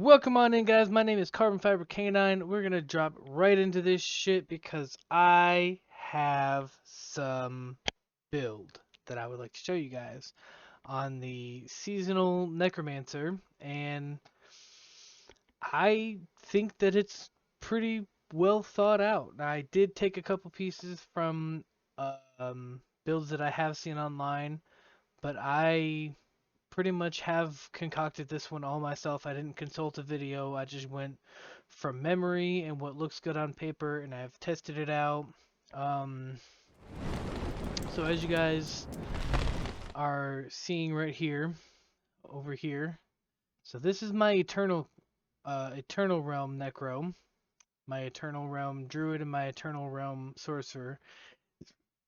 Welcome on in, guys. My name is Carbon Fiber Canine. We're gonna drop right into this shit because I have some build that I would like to show you guys on the seasonal necromancer, and I think that it's pretty well thought out. I did take a couple pieces from builds that I have seen online, but I pretty much have concocted this one all myself. I didn't consult a video. I just went from memory and what looks good on paper, and I've tested it out. Um, so as you guys are seeing right here, over here, so this is my Eternal Realm Necro, my Eternal Realm Druid, and my Eternal Realm Sorcerer.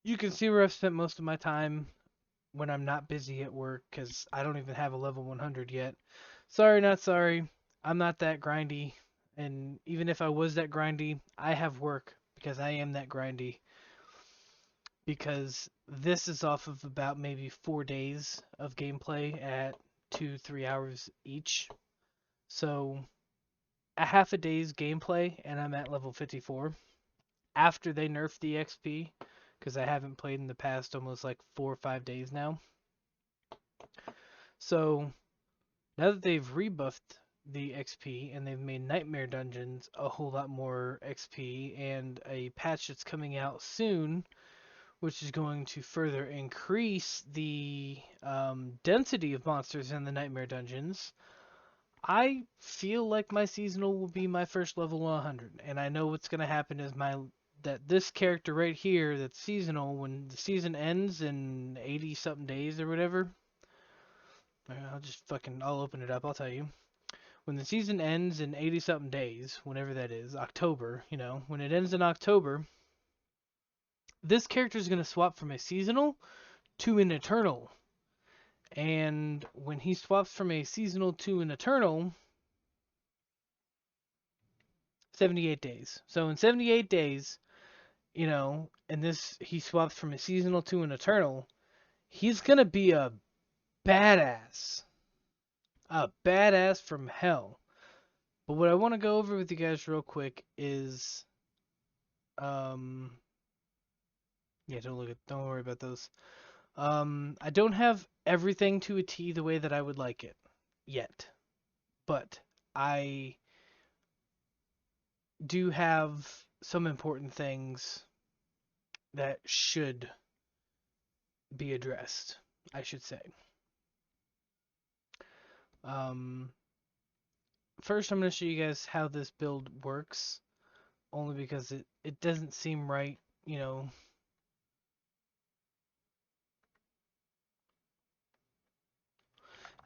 You can see where I've spent most of my time when I'm not busy at work, because I don't even have a level 100 yet. Sorry, not sorry. I'm not that grindy. And even if I was that grindy, I have work because I am that grindy. Because this is off of about maybe 4 days of gameplay at 2-3 hours each. So a half a day's gameplay and I'm at level 54. After they nerfed the XP, because I haven't played in the past almost like 4 or 5 days now. So now that they've rebuffed the XP and they've made Nightmare Dungeons a whole lot more XP, and a patch that's coming out soon, which is going to further increase the density of monsters in the Nightmare Dungeons, I feel like my seasonal will be my first level 100. And I know what's going to happen is that this character right here that's seasonal, when the season ends in 80 something days or whatever, I'll open it up, I'll tell you. When the season ends in 80 something days, whenever that is, October, when it ends in October, this character is going to swap from a seasonal to an eternal. And when he swaps from a seasonal to an eternal, 78 days. So in 78 days, and he swaps from a seasonal to an eternal, he's going to be a badass. A badass from hell. But what I want to go over with you guys real quick is um yeah, don't worry about those. I don't have everything to a T the way that I would like it yet, but I do have some important things that should be addressed, I should say. Um, First, I'm going to show you guys how this build works, only because it doesn't seem right,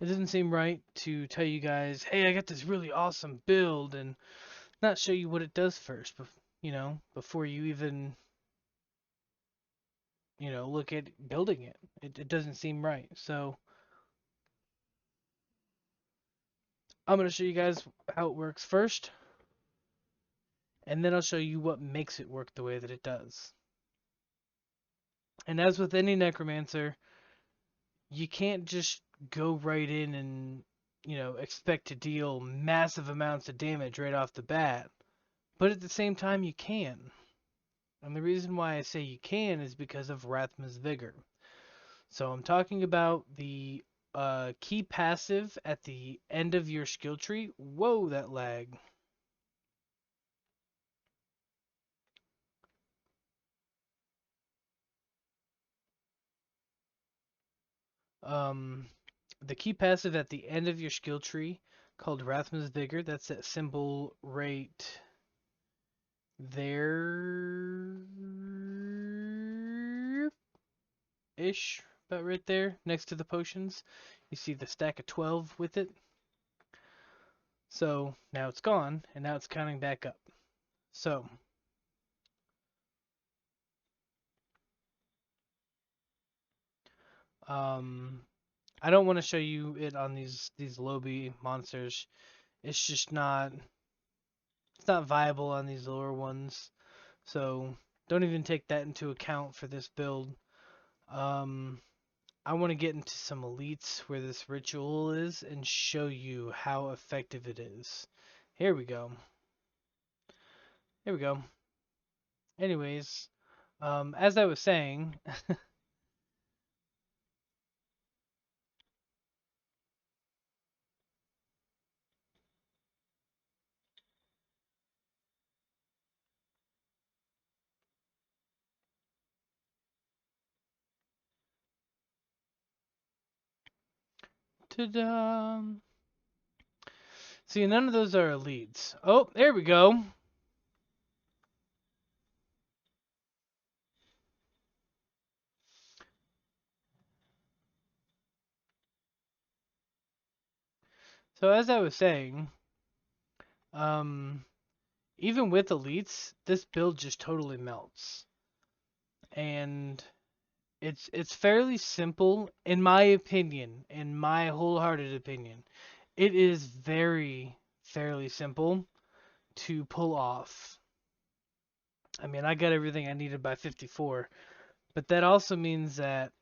It doesn't seem right to tell you guys, hey, I got this really awesome build, and not show you what it does first, before you even, look at building it. It doesn't seem right. So I'm going to show you guys how it works first, and then I'll show you what makes it work the way that it does. And as with any necromancer, you can't just go right in and, expect to deal massive amounts of damage right off the bat. But at the same time, you can. And the reason why I say you can is because of Rathma's Vigor. So I'm talking about the key passive at the end of your skill tree. Whoa, that lag. Um, the key passive at the end of your skill tree called Rathma's Vigor. That's that symbol right there ish, about right there next to the potions. You see the stack of 12 with it. So now it's gone, and now it's counting back up. So I don't want to show you it on these lobby monsters. It's just not viable on these lower ones. So don't even take that into account for this build. Um, I want to get into some elites where this ritual is and show you how effective it is. Here we go. Here we go. Anyways, as I was saying, ta-da! See, none of those are elites. Oh, there we go. So as I was saying, um, even with elites, this build just totally melts. And it's fairly simple in my opinion, in my wholehearted opinion. It is very fairly simple to pull off. I mean, I got everything I needed by 54, but that also means that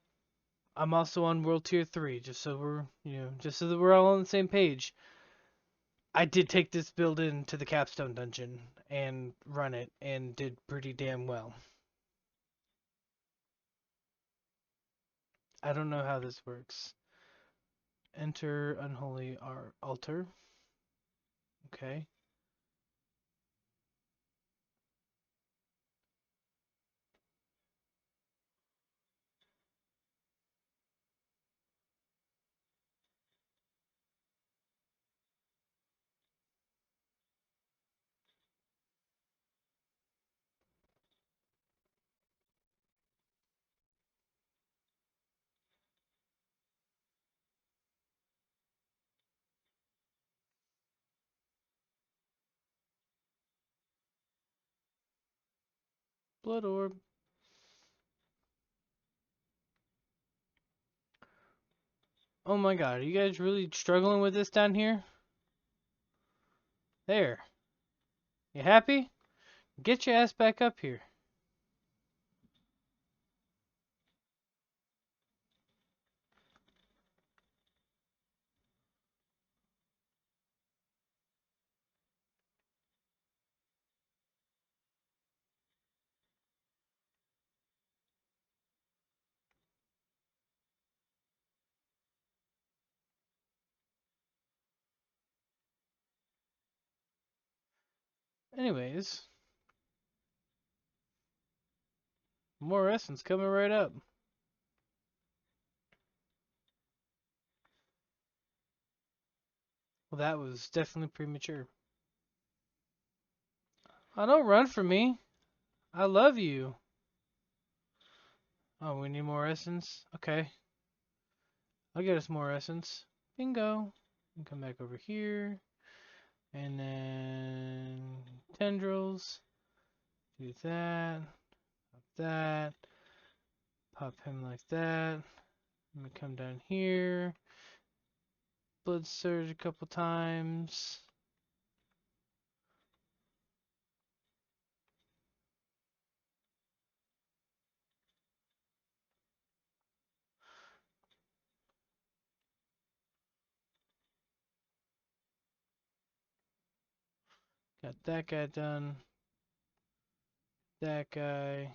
I'm also on World Tier 3, just so that we're all on the same page. I did take this build into the Capstone dungeon and run it and did pretty damn well. I don't know how this works. Enter unholy altar. Okay. Blood orb. Oh my god, are you guys really struggling with this down here? There. You happy? Get your ass back up here. Anyways, more essence coming right up. Well, that was definitely premature. Oh, don't run from me. I love you. Oh, we need more essence? Okay. I'll get us more essence. Bingo. And come back over here. And then tendrils. Do that. Pop that. Pop him like that. I'm gonna come down here. Blood surge a couple times. Got that guy done. That guy.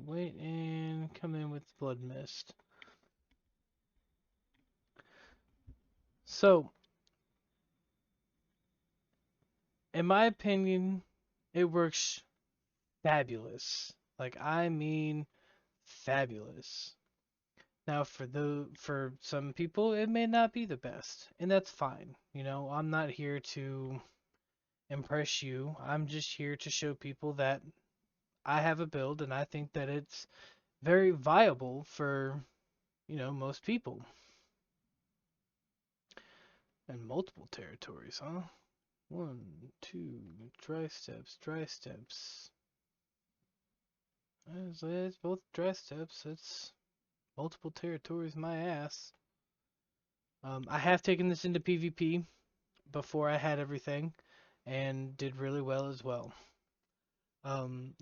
Wait and come in with blood mist. So, in my opinion, it works fabulous. Like I mean fabulous. Now for some people it may not be the best, and that's fine. You know, I'm not here to impress you. I'm just here to show people that I have a build and I think that it's very viable for, most people. And multiple territories, huh? One, two, dry steps, dry steps. It's both dry steps. It's multiple territories, my ass. I have taken this into PvP before I had everything, and did really well as well.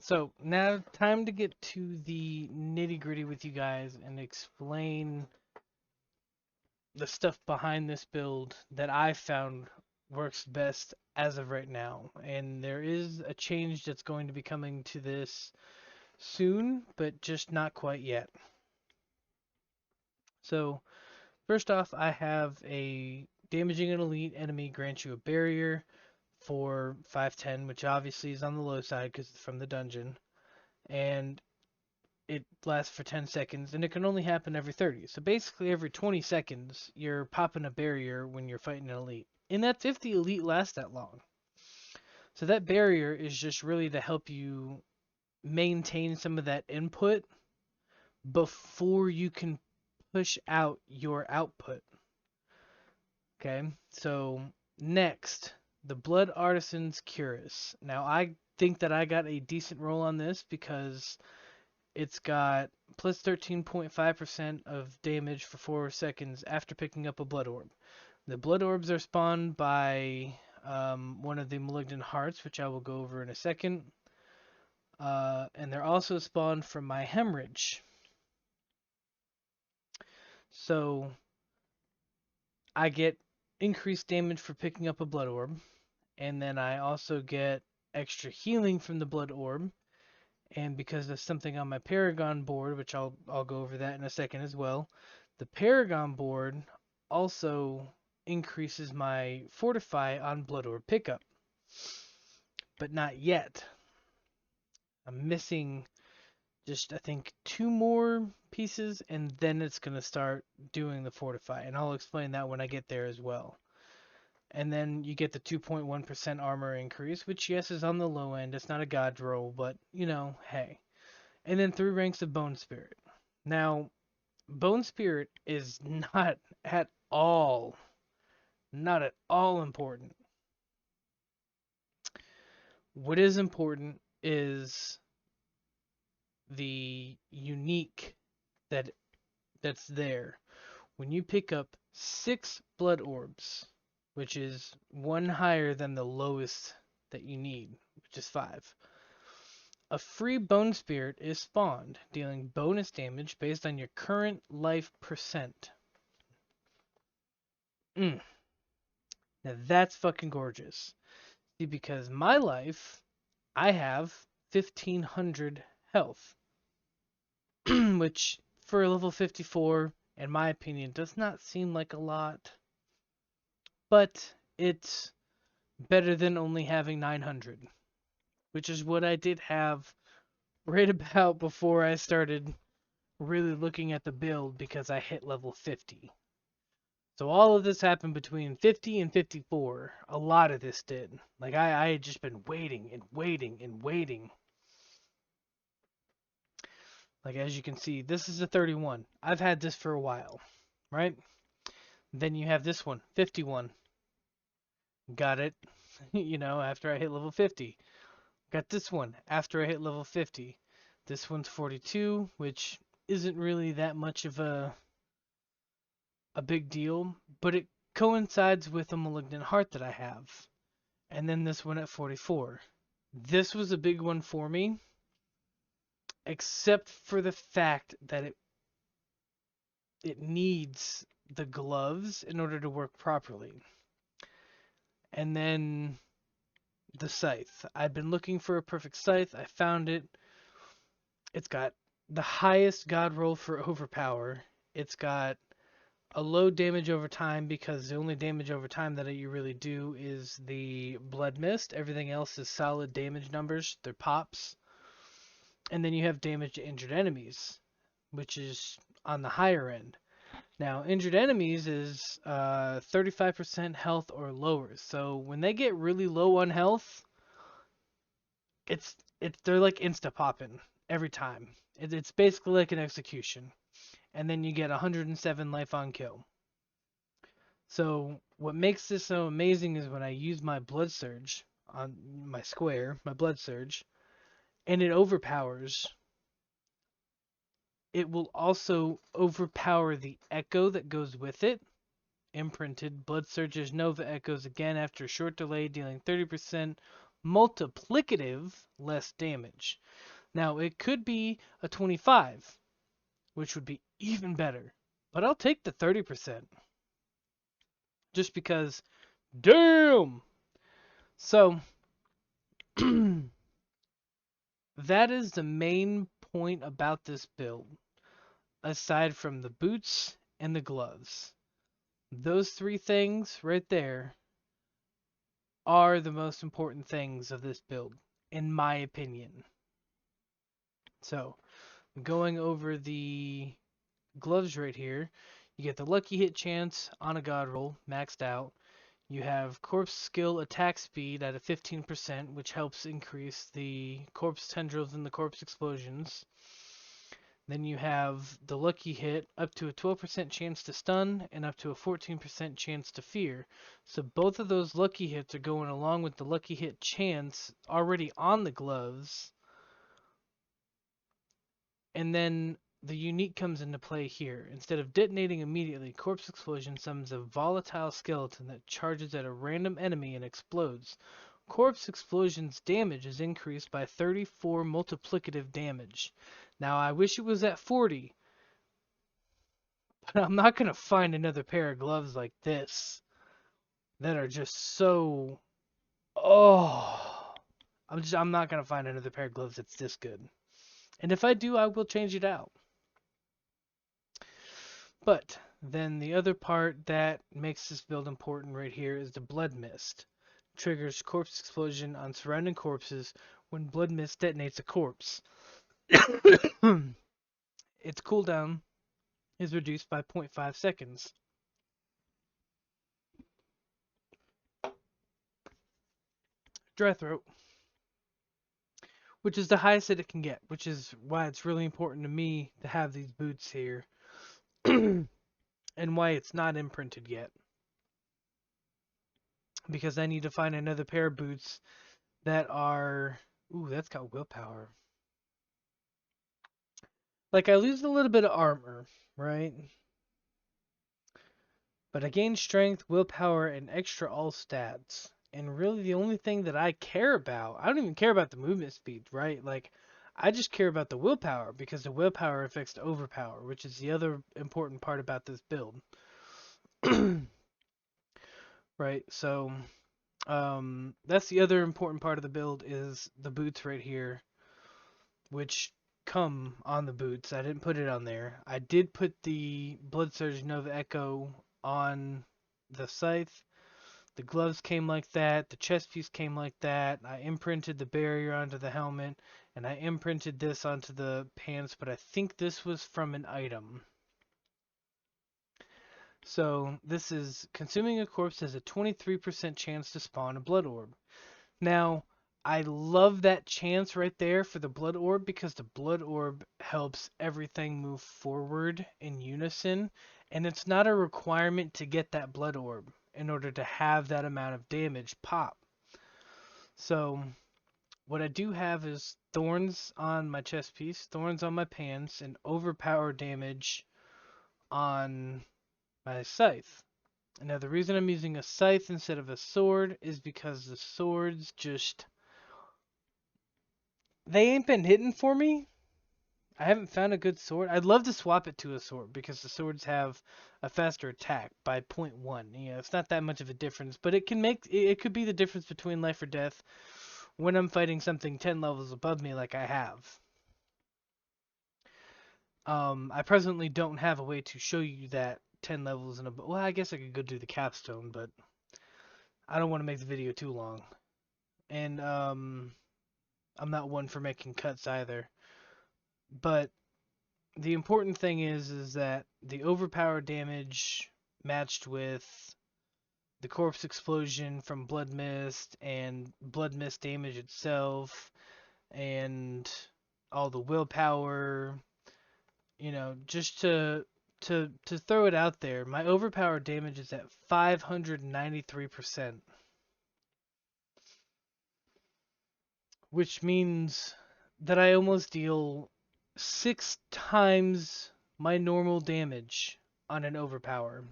So now time to get to the nitty gritty with you guys and explain the stuff behind this build that I found works best as of right now. And there is a change that's going to be coming to this soon, but just not quite yet. So first off, I have a damaging an elite enemy grants you a barrier for 510, which obviously is on the low side because it's from the dungeon. And it lasts for 10 seconds, and it can only happen every 30. So basically, every 20 seconds, you're popping a barrier when you're fighting an elite. And that's if the elite lasts that long. So that barrier is just really to help you maintain some of that input before you can push out your output. Okay, so next, the Blood Artisan's Cuirass. Now, I think that I got a decent roll on this because it's got plus 13.5% of damage for 4 seconds after picking up a blood orb. The blood orbs are spawned by one of the malignant hearts, which I will go over in a second. And they're also spawned from my hemorrhage. So I get increased damage for picking up a blood orb. And then I also get extra healing from the blood orb. And because of something on my Paragon board, which I'll go over that in a second as well, the Paragon board also increases my Fortify on Blood Orb pickup. But not yet. I'm missing just, I think, 2 more pieces, and then it's going to start doing the Fortify. And I'll explain that when I get there as well. And then you get the 2.1% armor increase, which, yes, is on the low end. It's not a god roll, but, you know, hey. And then 3 ranks of Bone Spirit. Now, Bone Spirit is not at all important. What is important is the unique that's there. When you pick up 6 blood orbs, which is 1 higher than the lowest that you need, which is 5. A free Bone Spirit is spawned, dealing bonus damage based on your current life percent. Now that's fucking gorgeous. See, because my life, I have 1500 health, which for a level 54, in my opinion, does not seem like a lot, but it's better than only having 900, which is what I did have right about before I started really looking at the build because I hit level 50. So all of this happened between 50 and 54. A lot of this did. Like I had just been waiting and waiting and waiting. Like as you can see, this is a 31. I've had this for a while, right? Then you have this one, 51. Got it, after I hit level 50. Got this one after I hit level 50. This one's 42, which isn't really that much of a big deal, but it coincides with a malignant heart that I have. And then this one at 44. This was a big one for me, except for the fact that it needs the gloves in order to work properly. And then the scythe. I've been looking for a perfect scythe. I found it. It's got the highest god roll for overpower. It's got a low damage over time because the only damage over time that you really do is the blood mist. Everything else is solid damage numbers. They're pops. And then you have damage to injured enemies, which is on the higher end. Now, injured enemies is 35% health or lower. So when they get really low on health, they're like insta popping every time. It's basically like an execution. And then you get 107 life on kill. So what makes this so amazing is when I use my blood surge on my square, my blood surge, and it overpowers It will also overpower the echo that goes with it. Imprinted Blood Surge's Nova echoes again after a short delay, dealing 30% multiplicative less damage. Now, it could be a 25, which would be even better, but I'll take the 30% just because, damn! So, that is the main point about this build, aside from the boots and the gloves. Those three things right there are the most important things of this build, in my opinion. So, going over the gloves right here, you get the lucky hit chance on a god roll, maxed out. You have corpse skill attack speed at a 15%, which helps increase the corpse tendrils and the corpse explosions. Then you have the lucky hit, up to a 12% chance to stun and up to a 14% chance to fear. So both of those lucky hits are going along with the lucky hit chance already on the gloves. And then the unique comes into play here. Instead of detonating immediately, Corpse Explosion summons a volatile skeleton that charges at a random enemy and explodes. Corpse Explosion's damage is increased by 34 multiplicative damage. Now, I wish it was at 40, but I'm not going to find another pair of gloves like this that are just so... Oh... I'm not going to find another pair of gloves that's this good. And if I do, I will change it out. But then the other part that makes this build important right here is the Blood Mist. Triggers corpse explosion on surrounding corpses when Blood Mist detonates a corpse. Its cooldown is reduced by 0.5 seconds. Dry throat. Which is the highest that it can get, which is why it's really important to me to have these boots here. And why it's not imprinted yet. Because I need to find another pair of boots that are... Ooh, that's got willpower. Like, I lose a little bit of armor, right? But I gain strength, willpower, and extra all stats. And really the only thing that I care about, I don't even care about the movement speed, right? Like, I just care about the willpower, because the willpower affects the overpower, which is the other important part about this build. Right, so, that's the other important part of the build is the boots right here, which come on the boots. I didn't put it on there. I did put the Blood Surge Nova Echo on the scythe. The gloves came like that. The chest piece came like that. I imprinted the barrier onto the helmet, and I imprinted this onto the pants, but I think this was from an item. So this is consuming a corpse has a 23% chance to spawn a blood orb. Now, I love that chance right there for the blood orb because the blood orb helps everything move forward in unison, and it's not a requirement to get that blood orb in order to have that amount of damage pop. So, what I do have is thorns on my chest piece, thorns on my pants, and overpower damage on my scythe. Now, the reason I'm using a scythe instead of a sword is because the swords just... They ain't been hitting for me. I haven't found a good sword. I'd love to swap it to a sword because the swords have a faster attack by 0.1. You know, it's not that much of a difference, but it can make it could be the difference between life or death when I'm fighting something 10 levels above me like I have. I presently don't have a way to show you that 10 levels and above. Well, I guess I could go do the capstone, but I don't want to make the video too long. And I'm not one for making cuts either. But the important thing is that the overpower damage matched with the corpse explosion from Blood Mist and Blood Mist damage itself and all the willpower, you know, just to throw it out there, my overpower damage is at 593%, which means that I almost deal 6 times my normal damage on an overpower,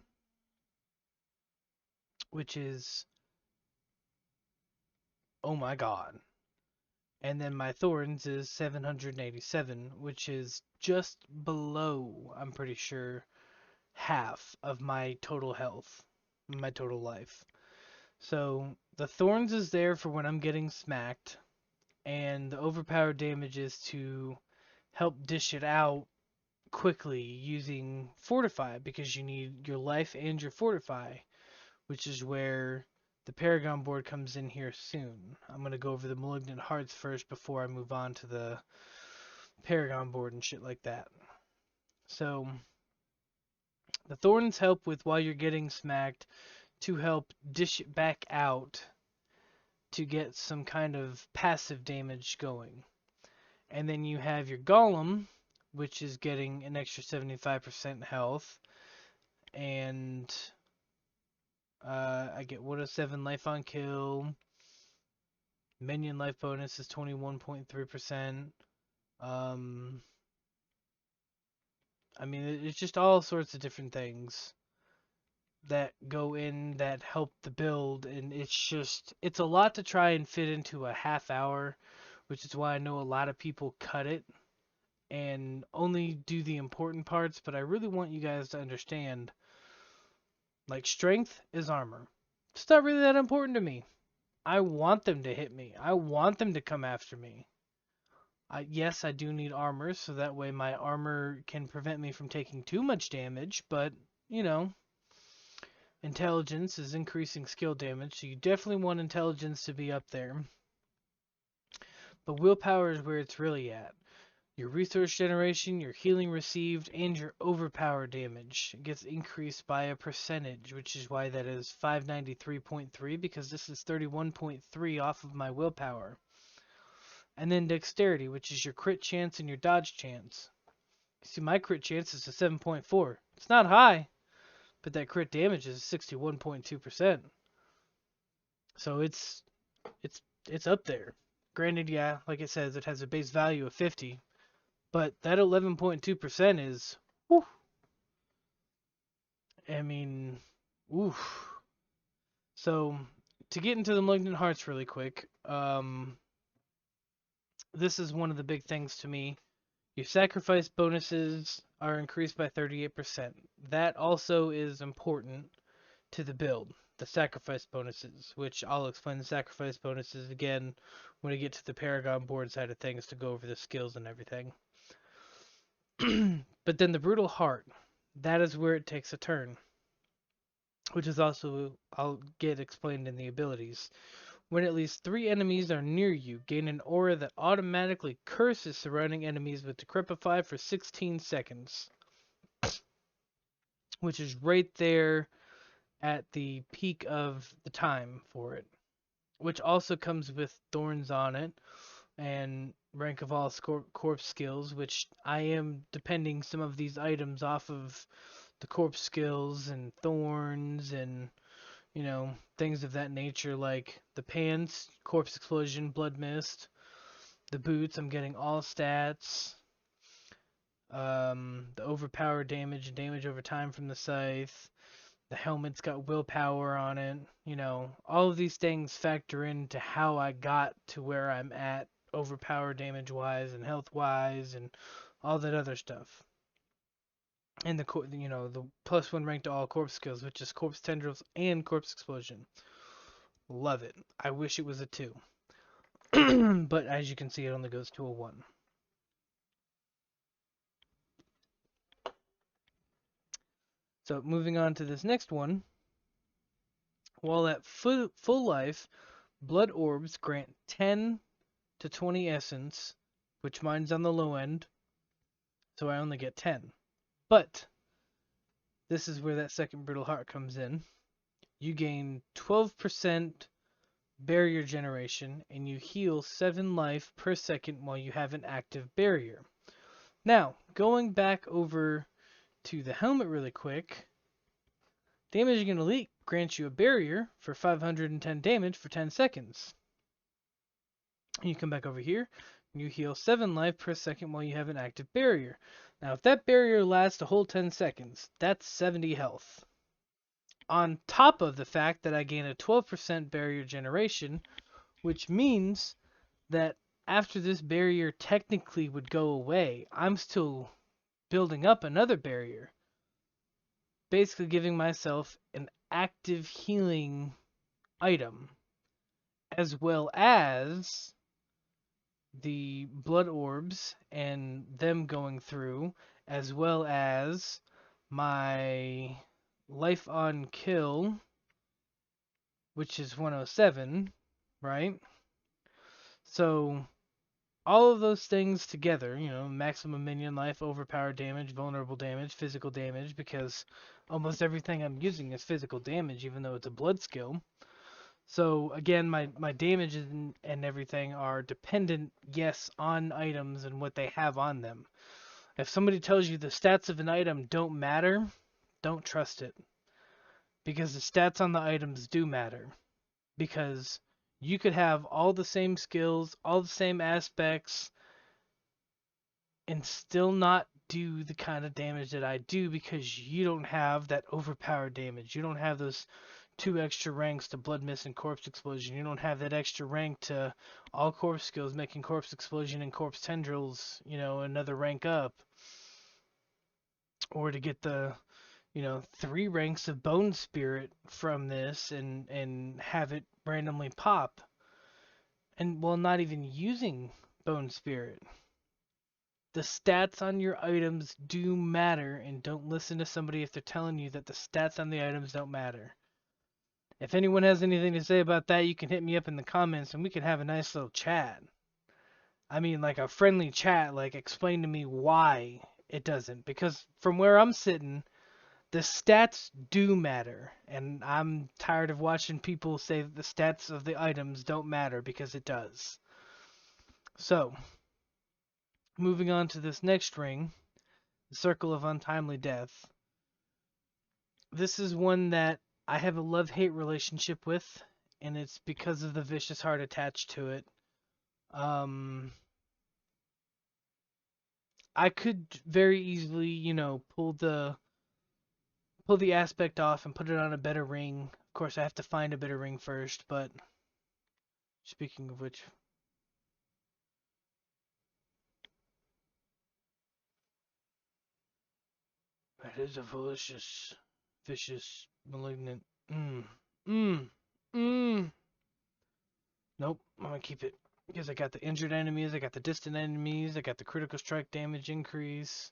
which is, oh my god. And then my thorns is 787, which is just below, I'm pretty sure, half of my total health, my total life. So the thorns is there for when I'm getting smacked, and the overpowered damage is to help dish it out quickly using fortify, because you need your life and your fortify, which is where the Paragon board comes in here soon. I'm going to go over the Malignant Hearts first before I move on to the Paragon board and shit like that. So the Thorns help with while you're getting smacked to help dish it back out to get some kind of passive damage going. And then you have your Golem, which is getting an extra 75% health. And I get 107 life on kill. Minion life bonus is 21.3%. I mean, it's just all sorts of different things that go in that help the build, and it's a lot to try and fit into a half hour, which is why I know a lot of people cut it and only do the important parts, but I really want you guys to understand, like, strength is armor. It's not really that important to me. I want them to hit me. I want them to come after me. Yes, I do need armor, so that way my armor can prevent me from taking too much damage, but, you know, intelligence is increasing skill damage, so you definitely want intelligence to be up there. But willpower is where it's really at. Your resource generation, your healing received, and your overpower damage gets increased by a percentage, which is why that is 593.3, because this is 31.3 off of my willpower. And then dexterity, which is your crit chance and your dodge chance. See, my crit chance is a 7.4. It's not high, but that crit damage is 61.2%. So it's up there. Granted, yeah, like it says, it has a base value of 50, but that 11.2% is, whew, I mean, oof. So to get into the Malignant Hearts really quick, this is one of the big things to me. Your sacrifice bonuses are increased by 38%. That also is important to the build, the sacrifice bonuses, which I'll explain the sacrifice bonuses again when I get to the Paragon board side of things to go over the skills and everything. But then the Brutal Heart, that is where it takes a turn, which is also, I'll get explained in the abilities. When at least 3 enemies are near you, gain an aura that automatically curses surrounding enemies with Decrepify for 16 seconds. Which is right there at the peak of the time for it. Which also comes with Thorns on it, and Rank of All Corpse skills, which I am depending some of these items off of the Corpse skills and Thorns and, you know, things of that nature, like the pants, Corpse Explosion, Blood Mist. The boots, I'm getting all stats. The overpowered damage and damage over time from the scythe. The helmet's got willpower on it. You know, all of these things factor into how I got to where I'm at, overpower damage wise and health wise and all that other stuff. And the +1 rank to all corpse skills, which is corpse tendrils and corpse explosion. Love it. I wish it was a 2. But as you can see, it only goes to a 1. So moving on to this next one. While at full life, blood orbs grant 10 to 20 essence, which mine's on the low end, so I only get 10. But this is where that second Brutal Heart comes in. You gain 12% barrier generation, and you heal 7 life per second while you have an active barrier. Now, going back over to the helmet really quick, damaging an elite grants you a barrier for 510 damage for 10 seconds. You come back over here. You heal 7 life per second while you have an active barrier. Now, if that barrier lasts a whole 10 seconds, that's 70 health. On top of the fact that I gain a 12% barrier generation, which means that after this barrier technically would go away, I'm still building up another barrier. Basically giving myself an active healing item, as well as the blood orbs and them going through, as well as my life on kill, which is 107, right? So all of those things together, maximum minion life, overpowered damage, vulnerable damage, physical damage, because almost everything I'm using is physical damage, even though it's a blood skill. So again, my damages and everything are dependent, yes, on items and what they have on them. If somebody tells you the stats of an item don't matter, don't trust it. Because the stats on the items do matter. Because you could have all the same skills, all the same aspects, and still not do the kind of damage that I do because you don't have that overpowered damage. You don't have those 2 extra ranks to blood mist and corpse explosion. You don't have that extra rank to all corpse skills, making corpse explosion and corpse tendrils, another rank up. Or to get the 3 ranks of bone spirit from this and have it randomly pop. And while not even using bone spirit. The stats on your items do matter, and don't listen to somebody if they're telling you that the stats on the items don't matter. If anyone has anything to say about that, you can hit me up in the comments and we can have a nice little chat. I mean, like a friendly chat, like explain to me why it doesn't. Because from where I'm sitting, the stats do matter. And I'm tired of watching people say that the stats of the items don't matter because it does. So, moving on to this next ring, the Circle of Untimely Death. This is one that I have a love-hate relationship with, and it's because of the vicious heart attached to it. I could very easily, pull the aspect off and put it on a better ring. Of course, I have to find a better ring first, but speaking of which, that is a vicious, malignant. Mmm, mmm, mmm. Nope, I'm gonna keep it because I got the injured enemies, I got the distant enemies, I got the critical strike damage increase.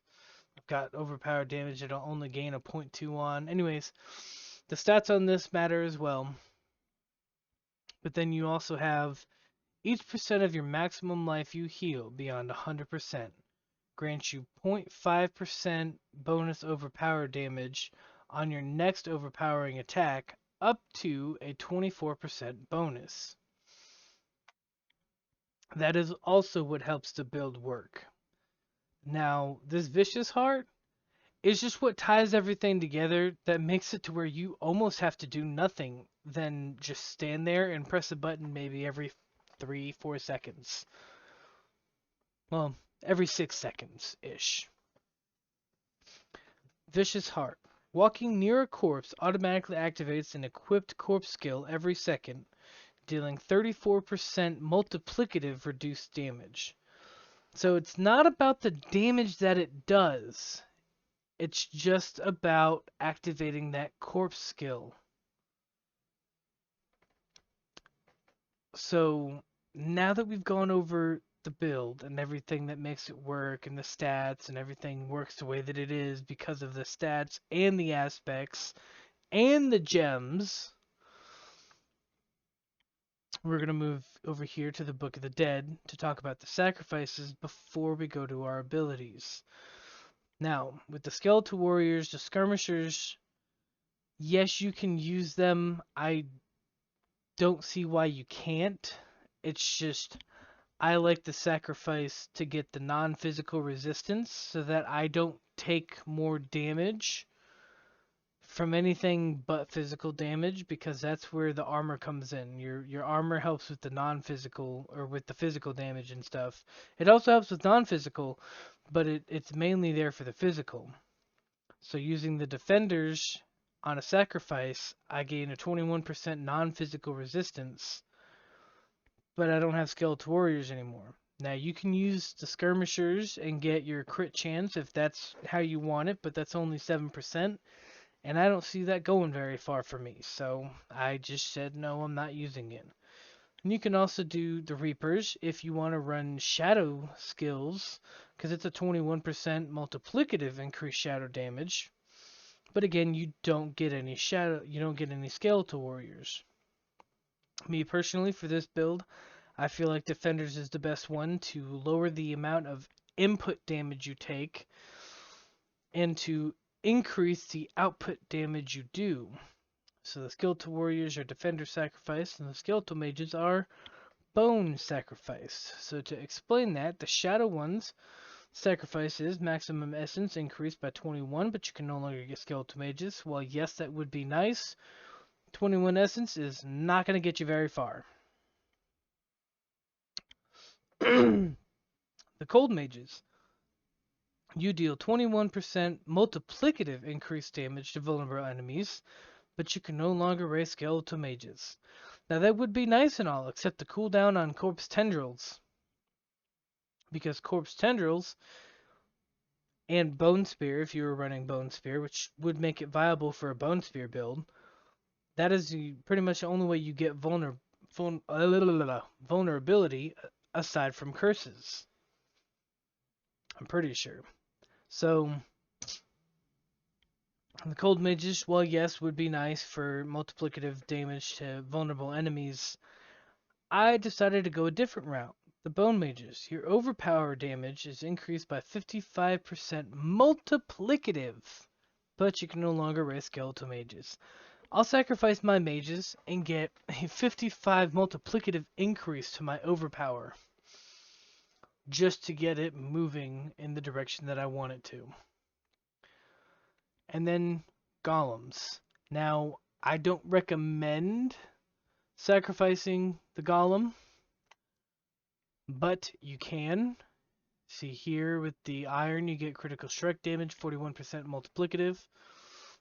I've got overpowered damage that I'll only gain a 0.2 on. Anyways, the stats on this matter as well. But then you also have each percent of your maximum life you heal beyond 100% grants you 0.5% bonus overpower damage on your next overpowering attack up to a 24% bonus. That is also what helps the build work. Now, this Vicious Heart is just what ties everything together that makes it to where you almost have to do nothing than just stand there and press a button maybe every 3-4 seconds. Well, every 6 seconds-ish. Vicious Heart. Walking near a corpse automatically activates an equipped corpse skill every second, dealing 34% multiplicative reduced damage. So it's not about the damage that it does. It's just about activating that corpse skill. So now that we've gone over the build and everything that makes it work and the stats and everything works the way that it is because of the stats and the aspects and the gems, we're going to move over here to the Book of the Dead to talk about the sacrifices before we go to our abilities. Now, with the Skeletal Warriors, the Skirmishers, yes, you can use them. I don't see why you can't. It's just I like the sacrifice to get the non-physical resistance so that I don't take more damage from anything but physical damage, because that's where the armor comes in. Your armor helps with the non-physical, or with the physical damage and stuff. It also helps with non-physical, but it's mainly there for the physical. So using the defenders on a sacrifice, I gain a 21% non-physical resistance, but I don't have skeletal warriors anymore. Now you can use the skirmishers and get your crit chance if that's how you want it, but that's only 7%, and I don't see that going very far for me. So I just said no, I'm not using it. And you can also do the Reapers if you want to run shadow skills, because it's a 21% multiplicative increased shadow damage. But again, you don't get any skeletal warriors. Me personally, for this build, I feel like Defenders is the best one to lower the amount of input damage you take and to increase the output damage you do. So the Skeletal Warriors are Defender Sacrifice and the Skeletal Mages are Bone Sacrifice. So to explain that, the Shadow ones sacrifice is maximum essence increased by 21, but you can no longer get Skeletal Mages. Well, yes, that would be nice. 21 essence is not going to get you very far. The Cold Mages. You deal 21% multiplicative increased damage to vulnerable enemies, but you can no longer raise skeletal mages. Now that would be nice and all, except the cooldown on corpse tendrils. Because corpse tendrils and bone spear, if you were running bone spear, which would make it viable for a bone spear build, that is pretty much the only way you get vulnerability aside from curses. I'm pretty sure. So the cold mages, well, yes, would be nice for multiplicative damage to vulnerable enemies. I decided to go a different route. The bone mages. Your overpower damage is increased by 55% multiplicative, but you can no longer raise skeletal mages. I'll sacrifice my mages and get a 55 multiplicative increase to my overpower, just to get it moving in the direction that I want it to. And then golems. Now, I don't recommend sacrificing the golem, but you can. See here with the iron, you get critical strike damage, 41% multiplicative,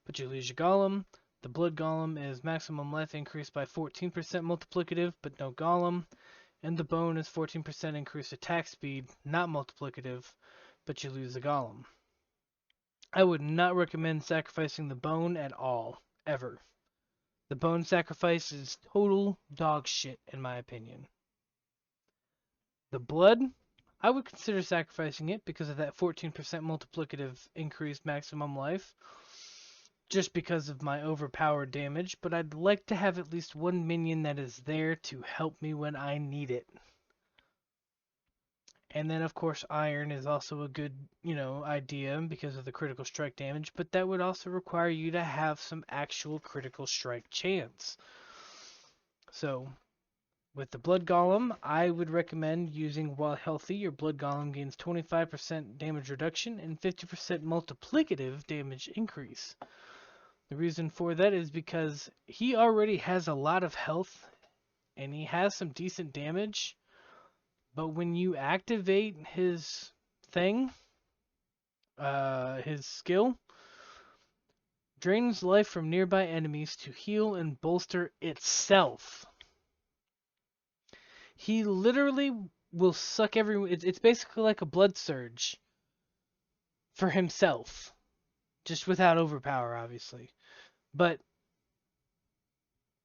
but you lose your golem. The blood golem is maximum life increased by 14% multiplicative, but no golem. And the bone is 14% increased attack speed, not multiplicative, but you lose the golem. I would not recommend sacrificing the bone at all, ever. The bone sacrifice is total dog shit, in my opinion. The blood, I would consider sacrificing it because of that 14% multiplicative increased maximum life, just because of my overpowered damage, but I'd like to have at least one minion that is there to help me when I need it. And then, of course, iron is also a good, idea because of the critical strike damage, but that would also require you to have some actual critical strike chance. So, with the blood golem, I would recommend using while healthy. Your blood golem gains 25% damage reduction and 50% multiplicative damage increase. The reason for that is because he already has a lot of health and he has some decent damage. But when you activate his thing, his skill, drains life from nearby enemies to heal and bolster itself. He literally will suck everyone. It's basically like a blood surge for himself, just without overpower, obviously. But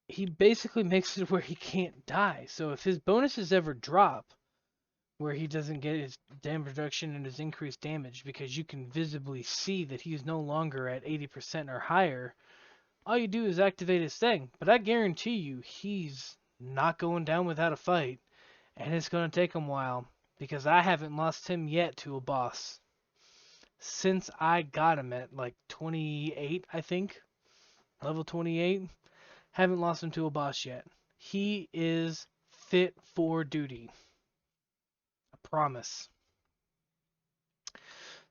he basically makes it where he can't die. So if his bonuses ever drop, where he doesn't get his damage reduction and his increased damage because you can visibly see that he's no longer at 80% or higher, all you do is activate his thing. But I guarantee you he's not going down without a fight, and it's going to take him a while because I haven't lost him yet to a boss since I got him at like 28, I think, level 28. Haven't lost him to a boss yet. He is fit for duty. Promise.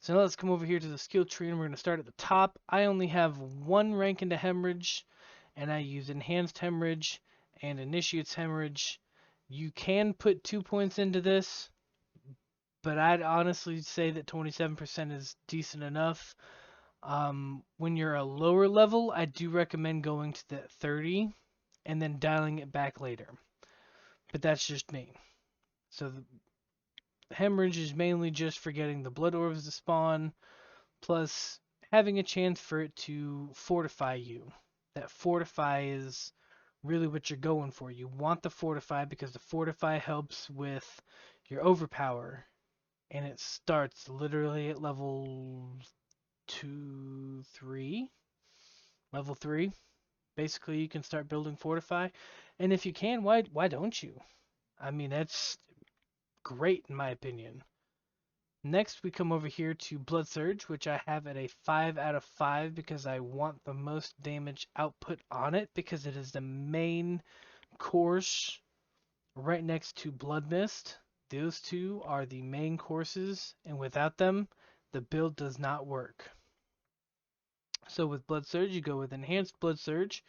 So now let's come over here to the skill tree, and we're going to start at the top. I only have one rank into hemorrhage, and I use enhanced hemorrhage and initiates hemorrhage. You can put 2 points into this, but I'd honestly say that 27% is decent enough. When you're a lower level, I do recommend going to that 30 and then dialing it back later. But that's just me. So the hemorrhage is mainly just for getting the blood orbs to spawn, plus having a chance for it to fortify you. That fortify is really what you're going for. You want the fortify because the fortify helps with your overpower, and it starts literally at level 2, 3. Level 3. Basically, you can start building fortify, and if you can, why don't you? I mean, that's great in my opinion. Next, we come over here to Blood Surge, which I have at a 5 out of 5 because I want the most damage output on it because it is the main course right next to Blood Mist. Those two are the main courses, and without them, the build does not work. So with Blood Surge, you go with Enhanced Blood Surge,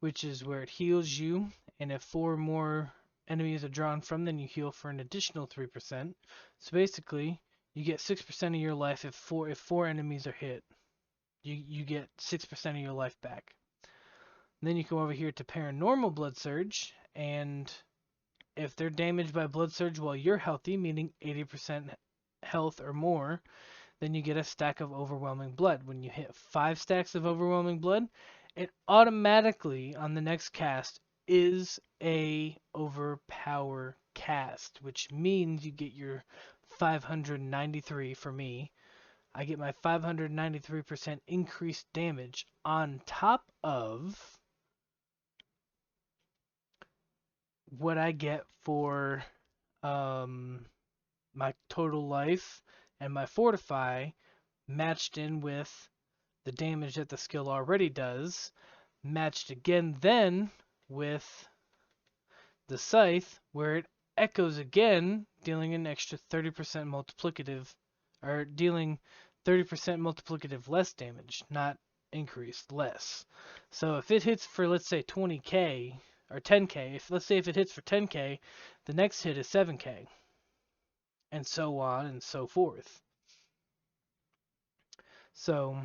which is where it heals you, and if 4 more enemies are drawn from, then you heal for an additional 3%. So basically, you get 6% of your life if four enemies are hit. You get 6% of your life back. And then you come over here to Paranormal Blood Surge, and if they're damaged by Blood Surge while you're healthy, meaning 80% health or more, then you get a stack of Overwhelming Blood. When you hit 5 stacks of Overwhelming Blood, it automatically, on the next cast, is a overpower cast, which means you get your 593 for me. I get my 593% increased damage on top of what I get for my total life and my fortify matched in with the damage that the skill already does, matched again then with the scythe, where it echoes again, dealing an extra 30% multiplicative, or dealing 30% multiplicative less damage, not increased, less. So if it hits for, let's say, 20k, or 10k, let's say if it hits for 10k, the next hit is 7k, and so on and so forth. So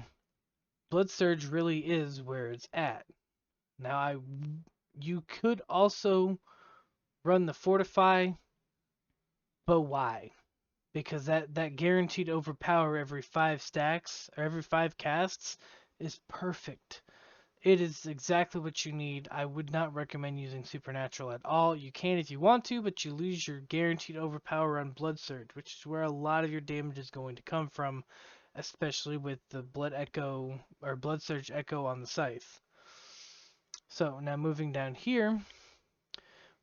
Blood Surge really is where it's at. Now, you could also run the Fortify, but why? Because that guaranteed overpower every 5 stacks, or every 5 casts, is perfect. It is exactly what you need. I would not recommend using Supernatural at all. You can if you want to, but you lose your guaranteed overpower on Blood Surge, which is where a lot of your damage is going to come from, especially with the Blood Echo, or Blood Surge Echo on the Scythe. So now moving down here,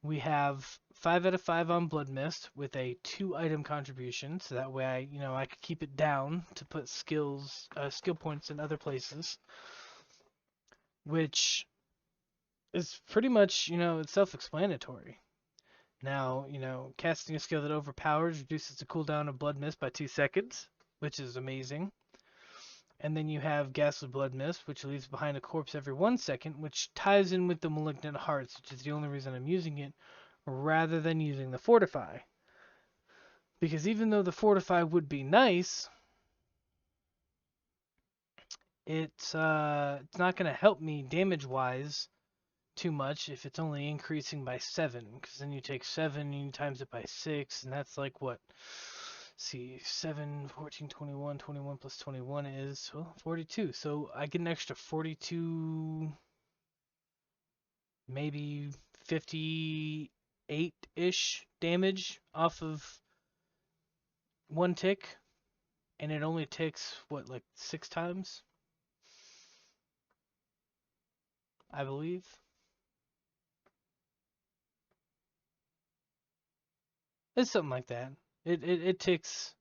we have 5 out of 5 on Blood Mist with a 2 item contribution, so that way I could keep it down to put skill points in other places, which is pretty much, it's self-explanatory. Now, casting a skill that overpowers reduces the cooldown of Blood Mist by 2 seconds, which is amazing. And then you have Ghastly Blood Mist, which leaves behind a corpse every 1 second, which ties in with the Malignant Hearts, which is the only reason I'm using it, rather than using the Fortify. Because even though the Fortify would be nice, it's not going to help me damage-wise too much if it's only increasing by 7, because then you take 7 and you times it by 6, and that's like what? See, 7, 14, 21, 21 plus 21 is, well, 42. So I get an extra 42, maybe 58-ish damage off of 1 tick, and it only ticks, what, like 6 times? I believe. It's something like that. It ticks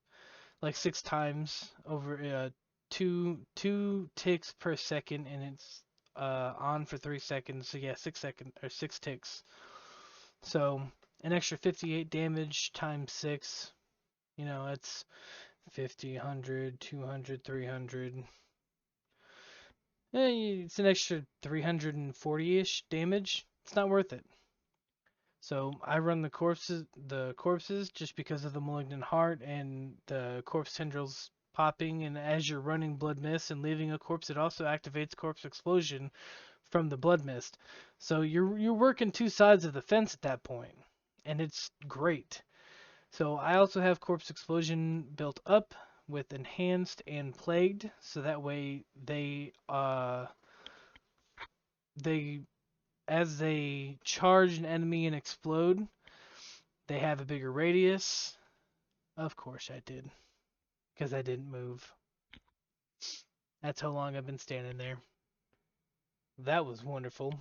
like 6 times over two ticks per second, and it's on for 3 seconds. So yeah, 6 ticks. So an extra 58 damage times 6. It's 50, 100, 200, 300. It's an extra 340-ish damage. It's not worth it. So I run the corpses just because of the malignant heart and the corpse tendrils popping, and as you're running blood mist and leaving a corpse, it also activates corpse explosion from the blood mist. So you're working two sides of the fence at that point, and it's great. So I also have corpse explosion built up with enhanced and plagued, so that way they as they charge an enemy and explode, they have a bigger radius. Of course I did, because I didn't move. That's how long I've been standing there. That was wonderful.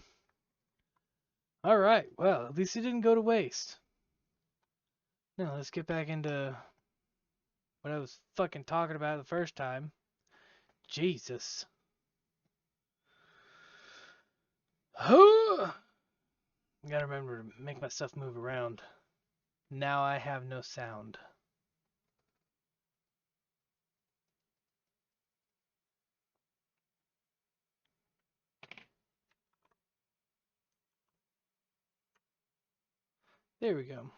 Alright, well, at least it didn't go to waste. Now, let's get back into what I was fucking talking about the first time. Jesus. Gotta remember to make myself move around. Now I have no sound. There we go.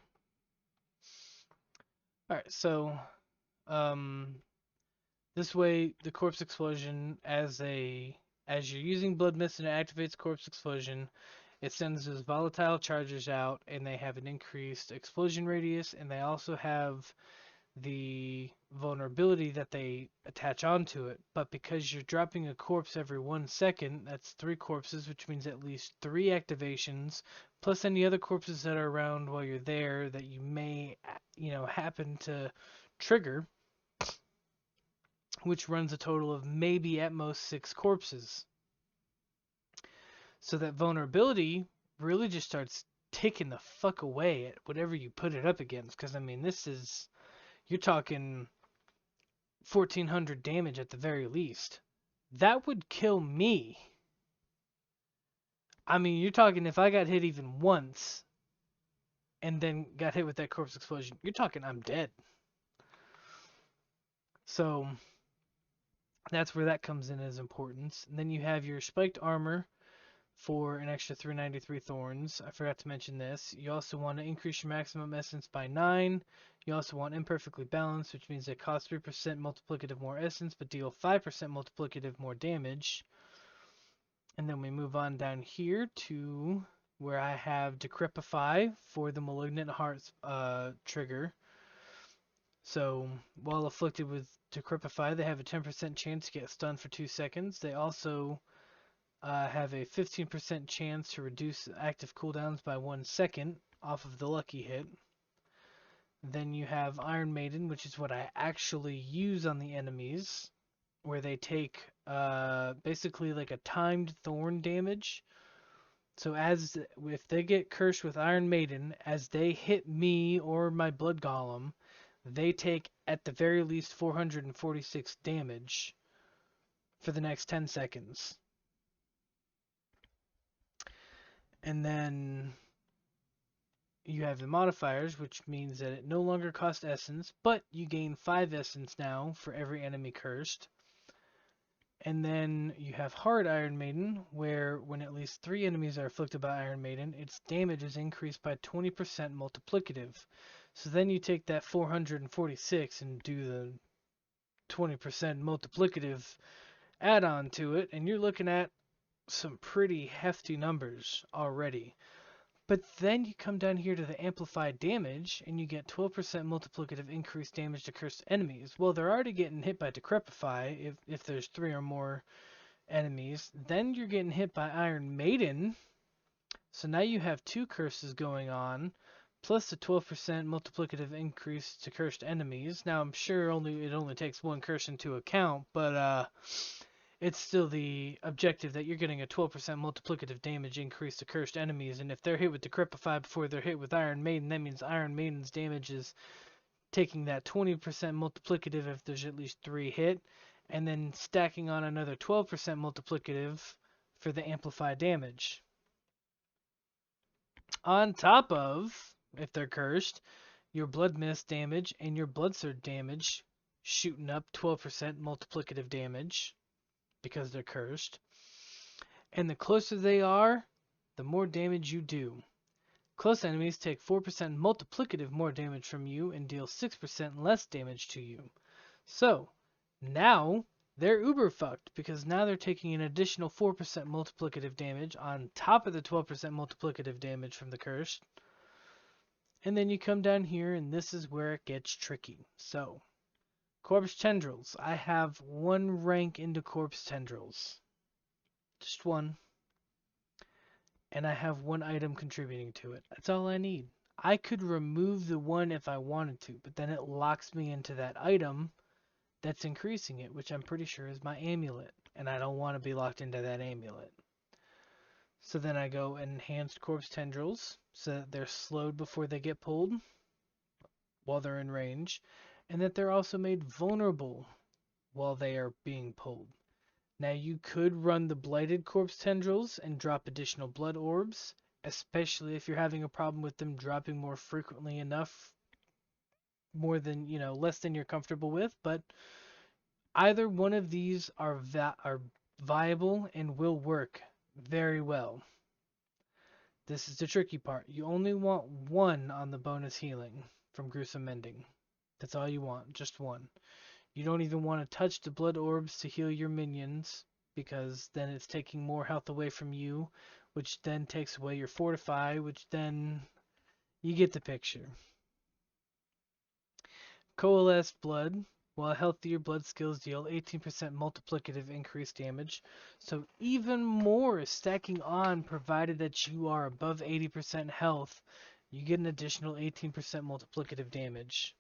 Alright, so this way the corpse explosion as you're using blood mist and it activates corpse explosion, it sends those volatile charges out and they have an increased explosion radius, and they also have the vulnerability that they attach onto it. But because you're dropping a corpse every 1 second, that's 3 corpses, which means at least 3 activations, plus any other corpses that are around while you're there that you may, happen to trigger, which runs a total of maybe at most 6 corpses. So that vulnerability really just starts taking the fuck away at whatever you put it up against. Because, I mean, you're talking 1400 damage at the very least. That would kill me. I mean, you're talking if I got hit even once and then got hit with that corpse explosion, you're talking I'm dead. So that's where that comes in as importance. And then you have your spiked armor for an extra 393 thorns. I forgot to mention this. You also want to increase your maximum essence by 9. You also want imperfectly balanced, which means it costs 3% multiplicative more essence, but deal 5% multiplicative more damage. And then we move on down here to where I have Decrepify for the Malignant Hearts trigger. So, while afflicted with Decrepify, they have a 10% chance to get stunned for 2 seconds. They also have a 15% chance to reduce active cooldowns by 1 second off of the lucky hit. Then you have Iron Maiden, which is what I actually use on the enemies, where they take basically like a timed thorn damage. So if they get cursed with Iron Maiden, as they hit me or my Blood Golem, they take at the very least 446 damage for the next 10 seconds. And then you have the modifiers, which means that it no longer costs essence, but you gain 5 essence now for every enemy cursed. And then you have Hard Iron Maiden, where when at least 3 enemies are afflicted by Iron Maiden, its damage is increased by 20% multiplicative. So then you take that 446 and do the 20% multiplicative add-on to it, and you're looking at some pretty hefty numbers already. But then you come down here to the amplified damage, and you get 12% multiplicative increased damage to cursed enemies. Well, they're already getting hit by Decrepify if there's 3 or more enemies. Then you're getting hit by Iron Maiden. So now you have 2 curses going on, plus the 12% multiplicative increase to cursed enemies. Now I'm sure it only takes 1 curse into account, but it's still the objective that you're getting a 12% multiplicative damage increase to cursed enemies, and if they're hit with Decrepify before they're hit with Iron Maiden, that means Iron Maiden's damage is taking that 20% multiplicative if there's at least 3 hit, and then stacking on another 12% multiplicative for the amplified damage. On top of, if they're cursed, your Blood Mist damage and your Blood Surge damage shooting up 12% multiplicative damage because they're cursed. And the closer they are, the more damage you do. Close enemies take 4% multiplicative more damage from you and deal 6% less damage to you. So, now they're uber fucked because now they're taking an additional 4% multiplicative damage on top of the 12% multiplicative damage from the curse. And then you come down here and this is where it gets tricky. So, Corpse Tendrils. I have one rank into Corpse Tendrils. Just one. And I have one item contributing to it. That's all I need. I could remove the one if I wanted to, but then it locks me into that item that's increasing it, which I'm pretty sure is my amulet. And I don't want to be locked into that amulet. So then I go Enhanced Corpse Tendrils, so that they're slowed before they get pulled while they're in range, and that they're also made vulnerable while they are being pulled. Now you could run the Blighted Corpse Tendrils and drop additional blood orbs, especially if you're having a problem with them dropping more frequently enough, more than, less than you're comfortable with, but either one of these are viable and will work very well. This is the tricky part. You only want one on the bonus healing from Gruesome Mending. That's all you want, just one. You don't even want to touch the blood orbs to heal your minions, because then it's taking more health away from you, which then takes away your fortify, which then you get the picture. Coalesced blood. While healthier blood skills deal 18% multiplicative increased damage, so even more is stacking on provided that you are above 80% health, you get an additional 18% multiplicative damage.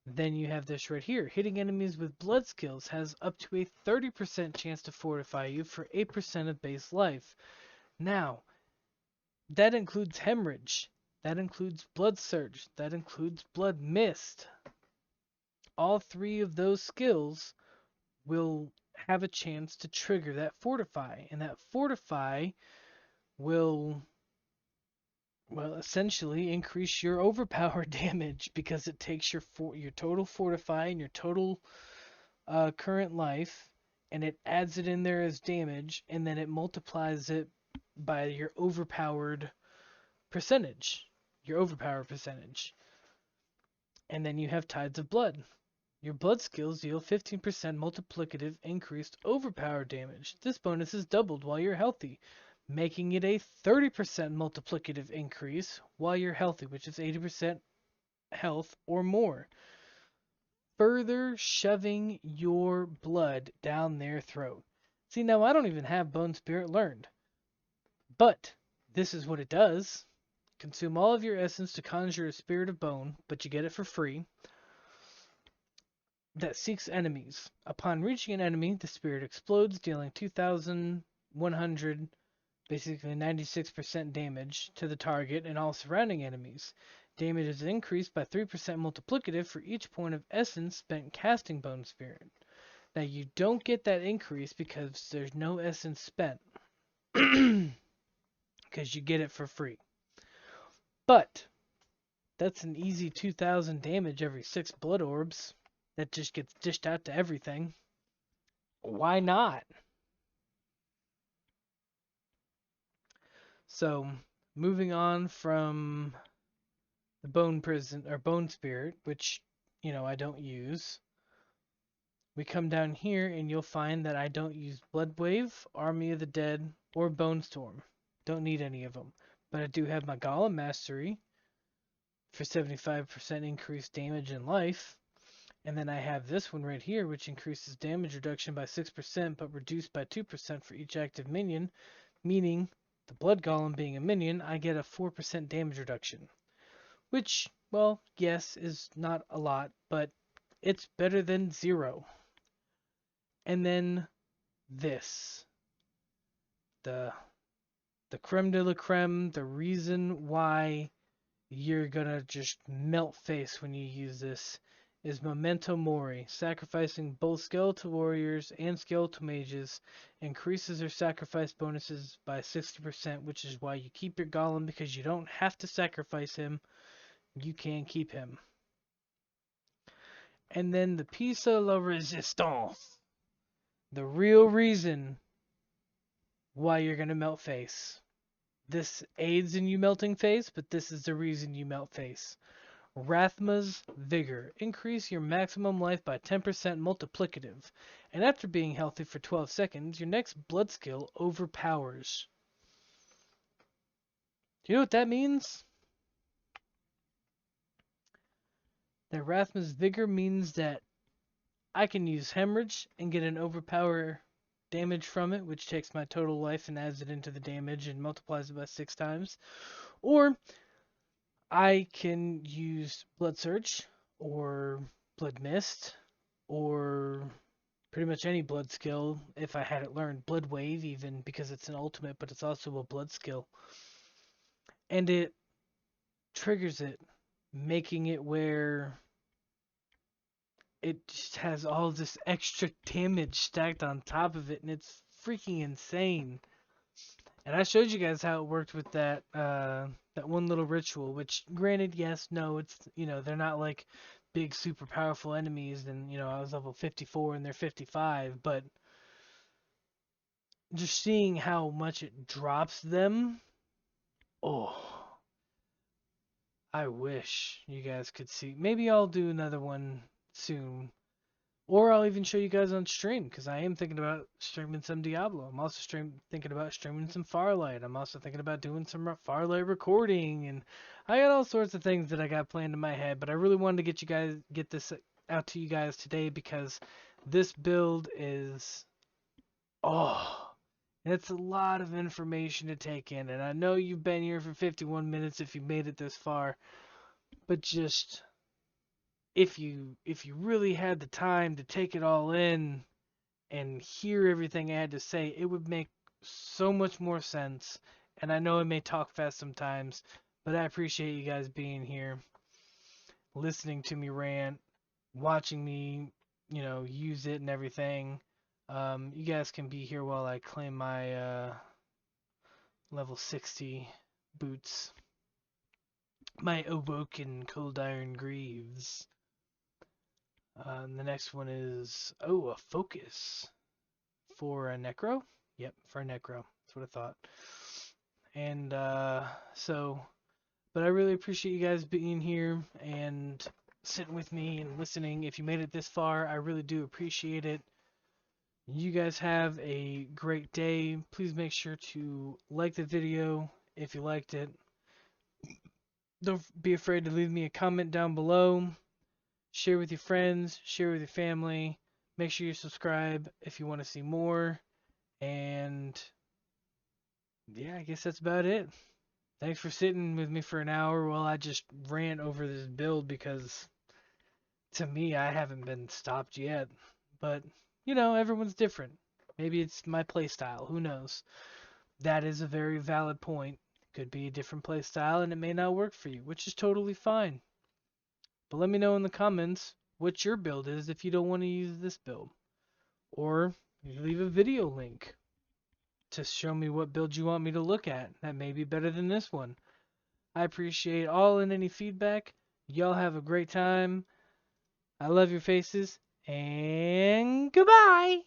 Then you have this right here. Hitting enemies with blood skills has up to a 30% chance to fortify you for 8% of base life. Now, that includes hemorrhage. That includes blood surge. That includes blood mist. All three of those skills will have a chance to trigger that fortify. And that fortify will, well, essentially increase your overpower damage because it takes your total fortify and your total current life, and it adds it in there as damage, and then it multiplies it by your overpowered percentage. And then you have Tides of Blood. Your blood skills deal 15% multiplicative increased overpower damage. This bonus is doubled while you're healthy, making it a 30% multiplicative increase while you're healthy, which is 80% health or more. Further shoving your blood down their throat. See, now I don't even have Bone Spirit learned, but this is what it does. Consume all of your essence to conjure a Spirit of Bone, but you get it for free. That seeks enemies. Upon reaching an enemy, the spirit explodes, dealing 2,100, basically 96% damage to the target and all surrounding enemies. Damage is increased by 3% multiplicative for each point of essence spent casting Bone Spirit. Now you don't get that increase because there's no essence spent. Because you get it for free. But that's an easy 2,000 damage every 6 blood orbs. That just gets dished out to everything. Why not? So, moving on from the Bone Prison or Bone Spirit, which, I don't use. We come down here and you'll find that I don't use Blood Wave, Army of the Dead, or Bone Storm. Don't need any of them. But I do have my Golem Mastery for 75% increased damage and life. And then I have this one right here, which increases damage reduction by 6%, but reduced by 2% for each active minion, meaning the Blood Golem being a minion, I get a 4% damage reduction. Which, well, yes, is not a lot, but it's better than 0. And then this. The creme de la creme, the reason why you're gonna just melt face when you use this is Memento Mori. Sacrificing both skeletal warriors and skeletal mages increases their sacrifice bonuses by 60%, which is why you keep your golem, because you don't have to sacrifice him. You can keep him. And then the piece of la resistance. The real reason why you're going to melt face. This aids in you melting face, but this is the reason you melt face. Rathma's Vigor. Increase your maximum life by 10% multiplicative. And after being healthy for 12 seconds, your next blood skill overpowers. Do you know what that means? That Rathma's Vigor means that I can use Hemorrhage and get an overpower damage from it, which takes my total life and adds it into the damage and multiplies it by 6 times. Or I can use Blood Surge or Blood Mist or pretty much any blood skill if I had it learned. Blood Wave even, because it's an ultimate, but it's also a blood skill. And it triggers it, making it where it just has all this extra damage stacked on top of it, and it's freaking insane. And I showed you guys how it worked with that that one little ritual, which granted, yes, no, it's, you know, they're not like big super powerful enemies, and you know, I was level 54 and they're 55, but just seeing how much it drops them, oh, I wish you guys could see. Maybe I'll do another one soon. Or I'll even show you guys on stream, because I am thinking about streaming some Diablo. I'm also thinking about streaming some Farlight. I'm also thinking about doing some Farlight recording, and I got all sorts of things that I got planned in my head. But I really wanted to get this out to you guys today, because this build is, oh, it's a lot of information to take in. And I know you've been here for 51 minutes if you made it this far, but just if you really had the time to take it all in and hear everything I had to say, it would make so much more sense. And I know I may talk fast sometimes, but I appreciate you guys being here, listening to me rant, watching me, you know, use it and everything. You guys can be here while I claim my level 60 boots, my Awoken Cold Iron Greaves. The next one is, oh, a focus for a Necro. Yep, for a Necro. That's what I thought. And but I really appreciate you guys being here and sitting with me and listening. If you made it this far, I really do appreciate it. You guys have a great day. Please make sure to like the video if you liked it. Don't be afraid to leave me a comment down below. Share with your friends, share with your family. Make sure you subscribe if you want to see more. And yeah, I guess that's about it. Thanks for sitting with me for an hour while I just rant over this build, because to me, I haven't been stopped yet. But, you know, everyone's different. Maybe it's my playstyle. Who knows? That is a very valid point. Could be a different playstyle and it may not work for you, which is totally fine. But let me know in the comments what your build is if you don't want to use this build. Or leave a video link to show me what build you want me to look at. That may be better than this one. I appreciate all and any feedback. Y'all have a great time. I love your faces. And goodbye.